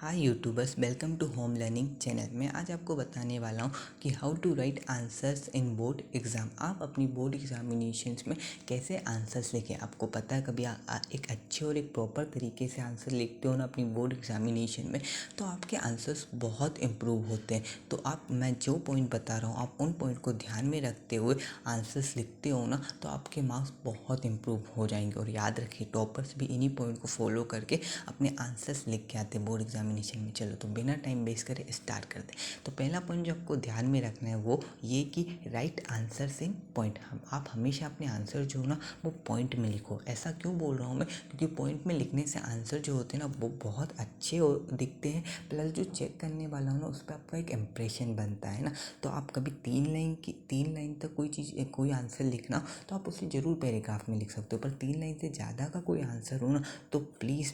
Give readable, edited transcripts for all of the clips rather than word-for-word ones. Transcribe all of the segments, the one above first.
Hi YouTubers, welcome to home learning channel. मैं आज आपको बताने वाला हूँ कि how to write answers in board exam. आप अपनी बोर्ड एग्जामिनेशंस में कैसे आंसर्स लिखें। आपको पता है कभी एक अच्छे और एक प्रॉपर तरीके से आंसर लिखते हो ना अपनी बोर्ड एग्जामिनेशन में, तो आपके आंसर्स बहुत इम्प्रूव होते हैं। तो मैं जो पॉइंट बता रहा हूँ, आप उन पॉइंट को ध्यान में रखते हुए आंसर्स लिखते हो ना, तो आपके मार्क्स बहुत इम्प्रूव हो जाएंगे। और याद रखिए, टॉपर्स भी इन्हीं पॉइंट को फॉलो करके अपने आंसर्स लिख के आते हैं बोर्ड एग्जामिनेशन में। चलो तो बिना टाइम वेस्ट करे स्टार्ट करते हैं। तो पहला पॉइंट जो आपको ध्यान में रखना है वो ये कि राइट आंसर्स इन पॉइंट। आप हमेशा अपने आंसर जो हो ना वो पॉइंट में लिखो। ऐसा क्यों बोल रहा हूँ मैं, क्योंकि पॉइंट में लिखने से आंसर जो होते हैं ना वो बहुत अच्छे दिखते हैं। प्लस जो चेक करने वाला हो ना उस पर आपका एक इम्प्रेशन बनता है ना। तो आप कभी 3 लाइन तक कोई आंसर लिखना, तो आप उसे ज़रूर पैराग्राफ में लिख सकते हो। पर 3 लाइन से ज़्यादा का कोई आंसर हो ना, तो प्लीज़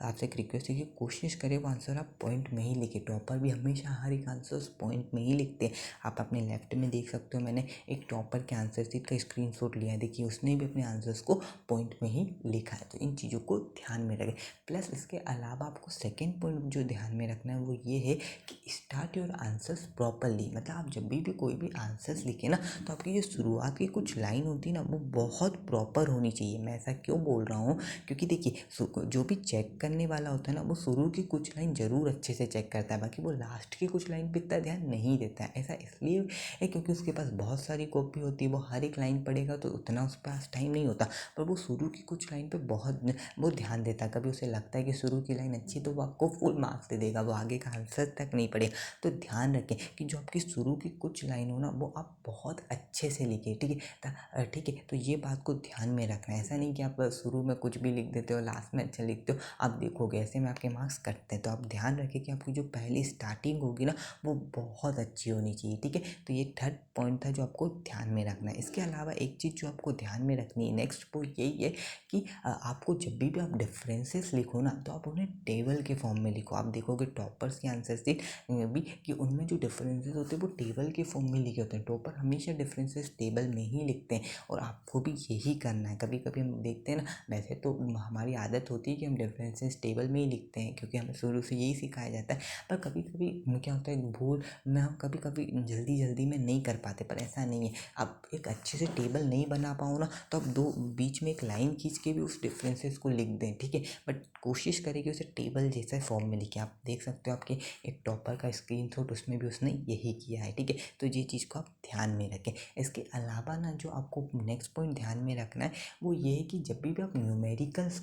आपसे एक रिक्वेस्ट है कि कोशिश करें वो आंसर आप पॉइंट में ही लिखें। टॉपर भी हमेशा हर एक आंसर पॉइंट में ही लिखते हैं। आप अपने लेफ्ट में देख सकते हो, मैंने एक टॉपर के आंसर शीट का स्क्रीनशॉट लिया है। देखिए, उसने भी अपने आंसर्स को पॉइंट में ही लिखा है। तो इन चीज़ों को ध्यान में रखें। प्लस इसके अलावा आपको सेकेंड पॉइंट जो ध्यान में रखना है वो ये है कि स्टार्ट योर आंसर्स प्रॉपरली। मतलब आप जब भी कोई भी आंसर्स लिखें ना, तो आपकी जो शुरुआत की कुछ लाइन होती है ना वो बहुत प्रॉपर होनी चाहिए। मैं ऐसा क्यों बोल रहा हूँ, क्योंकि देखिए जो भी चेक करने वाला होता है ना वो शुरू की कुछ लाइन ज़रूर अच्छे से चेक करता है, बाकी वो लास्ट की कुछ लाइन पे इतना ध्यान नहीं देता है। ऐसा इसलिए है क्योंकि उसके पास बहुत सारी कॉपी होती है, वो हर एक लाइन पढ़ेगा तो उतना उसके पास टाइम नहीं होता। पर वो शुरू की कुछ लाइन पे बहुत वो ध्यान देता है। कभी उसे लगता है कि शुरू की लाइन अच्छी है तो वो आपको फुल मार्क्स दे देगा, वो आगे का आंसर तक नहीं पढ़ेगा। तो ध्यान रखें कि जो आपकी शुरू की कुछ लाइन हो ना वो आप बहुत अच्छे से लिखिए, ठीक है। ठीक है, तो ये बात को ध्यान में रखना है। ऐसा नहीं कि आप शुरू में कुछ भी लिख देते हो, लास्ट में अच्छा लिखते हो, आप देखोगे ऐसे में आपके मार्क्स कटते हैं। तो आप ध्यान रखें कि आपकी जो पहली स्टार्टिंग होगी ना वो बहुत अच्छी होनी चाहिए, ठीक है। तो ये थर्ड पॉइंट था जो आपको ध्यान में रखना है। इसके अलावा एक चीज़ जो आपको ध्यान में रखनी है, नेक्स्ट पॉइंट यही है कि आपको जब भी आप डिफरेंसेस लिखो ना तो आप उन्हें टेबल के फॉर्म में लिखो। आप देखोगे टॉपर्स की आंसर शीट भी कि उनमें जो डिफरेंसेस होते हैं वो टेबल के फॉर्म में लिखे होते हैं। टॉपर हमेशा डिफरेंसेस टेबल में ही लिखते हैं और आपको भी यही करना है। कभी कभी हम देखते हैं ना, वैसे तो हमारी आदत होती है कि हम डिफरेंसेस टेबल में ही लिखते हैं क्योंकि हमें शुरू से यही सिखाया जाता है। पर कभी कभी क्या होता है, भूल में हम कभी कभी जल्दी में नहीं कर पाते। पर ऐसा नहीं है, आप एक अच्छे से टेबल नहीं बना पाओ ना तो आप दो बीच में एक लाइन खींच के भी उस डिफरेंसेस को लिख दें, ठीक है। बट कोशिश करें कि उसे टेबल जैसा फॉर्म में लिखें। आप देख सकते हो आपके एक टॉपर का स्क्रीनशॉट, उसमें भी उसने यही किया है, ठीक है। तो ये चीज़ को आप ध्यान में रखें। इसके अलावा ना जो आपको नेक्स्ट पॉइंट ध्यान में रखना है वो ये है कि जब भी आप न्यूमेरिकल्स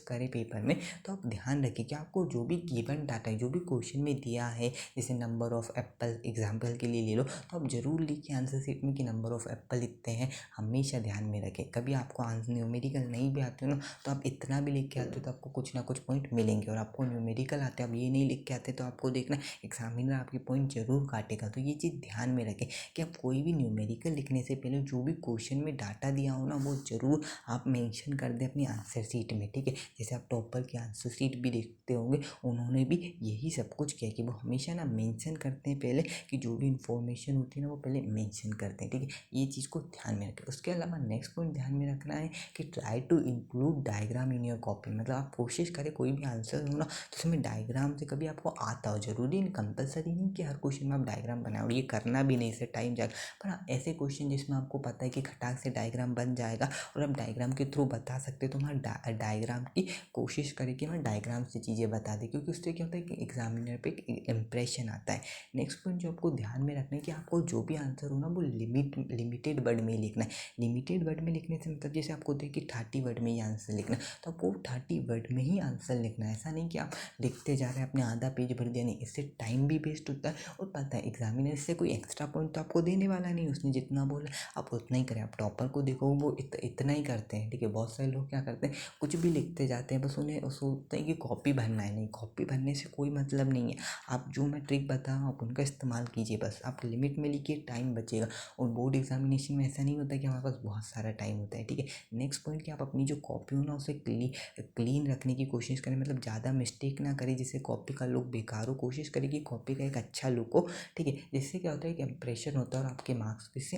करें पेपर में, तो आप ध्यान रखें कि आपको जो भी गिवन डाटा है, जो भी क्वेश्चन में दिया है, जैसे नंबर ऑफ एप्पल एग्जाम्पल के लिए ले लो, तो आप ज़रूर लिखिए आंसर शीट में कि नंबर ऑफ एप्पल लिखते हैं। हमेशा ध्यान में रखें, कभी आपको आंसर न्यूमेरिकल नहीं भी आते हो ना तो आप इतना भी लिख के आते हो तो आपको कुछ ना कुछ पॉइंट मिलेंगे। और आपको न्यूमेरिकल आते हैं, आप ये नहीं लिख के आते तो आपको देखना एग्जामिनर आपके पॉइंट जरूर काटेगा। तो ये चीज़ ध्यान में रखें कि आप कोई भी न्यूमेरिकल लिखने से पहले जो भी क्वेश्चन में डाटा दिया हो ना वो ज़रूर आप मेंशन कर दें अपनी आंसर शीट में, ठीक है। जैसे आप टॉपर की आंसर शीट भी देखते होंगे, उन्होंने भी यही सब कुछ किया कि वो हमेशा ना मेंशन करते हैं पहले कि जो भी इंफॉर्मेशन होती है ना वो पहले मेंशन करते हैं, ठीक है। ये चीज़ को ध्यान में रखें। उसके अलावा नेक्स्ट पॉइंट ध्यान में रखना है कि try to include diagram in your copy. मतलब आप कोशिश करें कोई भी आंसर हो ना तो उसमें डायग्राम से कभी आपको आता हो, जरूरी नहीं, कंपलसरी नहीं कि हर क्वेश्चन में आप डायग्राम बनाओ, और ये करना भी नहीं, इससे टाइम जाएगा। पर हाँ, ऐसे क्वेश्चन जिसमें आपको पता है कि खटाक से डायग्राम बन जाएगा और आप डायग्राम के थ्रू बता सकते हो, तो हमारा डायग्राम की कोशिश करें कि हमें डायग्राम से चीज़ें बता दें, क्योंकि उससे क्या होता है कि एग्जामिनर पे एक इम्प्रेशन आता है। नेक्स्ट पॉइंट जो आपको ध्यान में रखना है कि आपको जो भी आंसर हो ना वो लिमिटेड वर्ड में लिखना है। लिमिटेड वर्ड में लिखने से मतलब जैसे आपको देखिए 30 वर्ड में ही आंसर लिखना है, तो आपको 30 वर्ड में ही आंसर लिखना है। ऐसा नहीं कि आप लिखते जा रहे हैं, आपने आधा पेज भर दिया, नहीं, इससे टाइम भी वेस्ट होता है। और पता है एग्जामिनर से कोई एक्स्ट्रा पॉइंट तो आपको देने वाला नहीं, उसने जितना बोला आप उतना ही करें। आप टॉपर को देखो वो इतना ही करते हैं, ठीक है। बहुत सारे लोग क्या करते हैं, कुछ भी लिखते जाते हैं, बस उन्हें सोचते हैं कि कॉपी भरना है। नहीं, कॉपी भरने से कोई मतलब नहीं है। आप जो मैं ट्रिक बता रहा हूँ आप उनका इस्तेमाल कीजिए, बस आप लिमिट में लिखिए, टाइम बचेगा। और बोर्ड एग्जामिनेशन में ऐसा नहीं होता कि हमारे पास बहुत सारा टाइम होता है, ठीक है। नेक्स्ट पॉइंट कि आप अपनी जो कॉपी हो ना उसे क्लीन क्लीन रखने की कोशिश करें, मतलब ज़्यादा मिस्टेक ना करें जिससे कॉपी का लुक बेकार हो। कोशिश करें कि कॉपी का एक अच्छा लुक हो, ठीक है। जिससे क्या होता है कि इंप्रेशन होता है और आपके मार्क्स इससे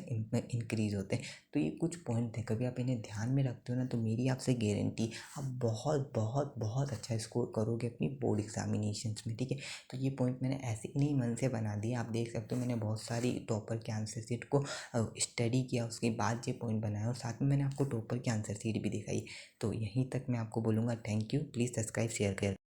इंक्रीज़ होते हैं। तो ये कुछ पॉइंट थे, कभी आप इन्हें ध्यान में रखते हो ना, तो मेरी आपसे गारंटी आप बहुत बहुत बहुत अच्छा स्कोर करोगे अपनी बोर्ड एग्जामिनेशंस में, ठीक है। तो ये पॉइंट मैंने ऐसे इन्हीं मन से बना दिया। आप देख सकते हो मैंने बहुत सारी टॉपर के आंसर शीट को स्टडी किया, उसके बाद ये पॉइंट बनाया और साथ में मैंने आपको टॉपर की आंसर शीट भी दिखाई। तो यहीं तक मैं आपको बोलूँगा thank you. Please subscribe share कर।